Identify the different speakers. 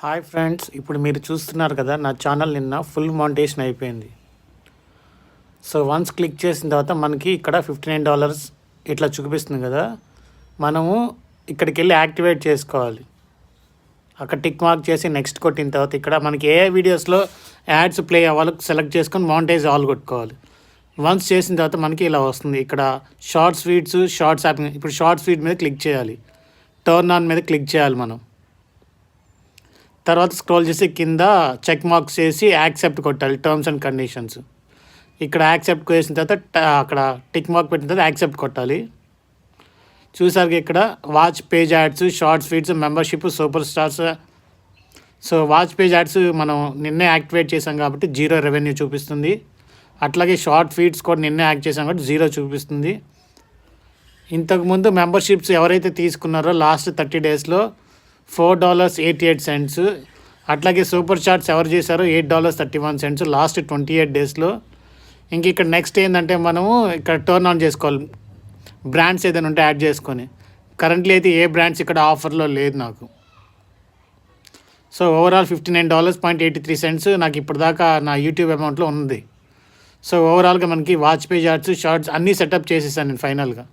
Speaker 1: Hi friends, ఇప్పుడు మీరు చూస్తున్నారు కదా, నా ఛానల్ నిన్న ఫుల్ మౌంటేషన్ అయిపోయింది. సో వన్స్ క్లిక్ చేసిన తర్వాత మనకి ఇక్కడ $59 ఇట్లా చూపిస్తుంది కదా. మనము ఇక్కడికి వెళ్ళి యాక్టివేట్ చేసుకోవాలి. అక్కడ టిక్ మార్క్ చేసి నెక్స్ట్ కొట్టిన తర్వాత ఇక్కడ మనకి ఏ వీడియోస్లో యాడ్స్ ప్లే అవ్వాలో సెలెక్ట్ చేసుకొని మౌంటేజ్ ఆల్ కొట్టుకోవాలి. వన్స్ చేసిన తర్వాత మనకి ఇలా వస్తుంది. ఇక్కడ షార్ట్స్ ఫీడ్స్, షార్ట్స్ యాప్. ఇప్పుడు షార్ట్స్ ఫీడ్ మీద క్లిక్ చేయాలి, టర్న్ ఆన్ మీద క్లిక్ చేయాలి మనం. తర్వాత స్క్రోల్ చేసి కింద చెక్ మార్క్స్ చేసి యాక్సెప్ట్ కొట్టాలి, టర్మ్స్ అండ్ కండిషన్స్. ఇక్కడ యాక్సెప్ట్ చేసిన తర్వాత అక్కడ టిక్ మార్క్ పెట్టిన తర్వాత యాక్సెప్ట్ కొట్టాలి. చూసారు ఇక్కడ watch page ads, shorts feeds, membership, super stars. So watch page ads మనం నిన్నే యాక్టివేట్ చేసాం కాబట్టి 0 రెవెన్యూ చూపిస్తుంది. అట్లాగే షార్ట్ ఫీడ్స్ కూడా నిన్నే యాక్ట్ చేసాం కాబట్టి 0 చూపిస్తుంది. ఇంతకుముందు మెంబర్షిప్స్ ఎవరైతే తీసుకున్నారో లాస్ట్ 30 డేస్లో $4.88. అట్లాగే సూపర్ చాట్స్ ఎవరు చేశారో $8.31 లాస్ట్ 28 డేస్లో. ఇంక ఇక్కడ నెక్స్ట్ ఏంటంటే మనము ఇక్కడ టర్న్ ఆన్ చేసుకోవాలి, బ్రాండ్స్ ఏదైనా ఉంటే యాడ్ చేసుకొని. కరెంట్లీ అయితే ఏ బ్రాండ్స్ ఇక్కడ ఆఫర్లో లేదు నాకు. సో ఓవరాల్ $59.83 నాకు ఇప్పటిదాకా నా యూట్యూబ్ అమౌంట్లో ఉంది. సో ఓవరాల్గా మనకి వాచ్ పేజ్ యాడ్స్, షార్ట్స్ అన్నీ సెటప్ చేసేసాను నేను ఫైనల్గా.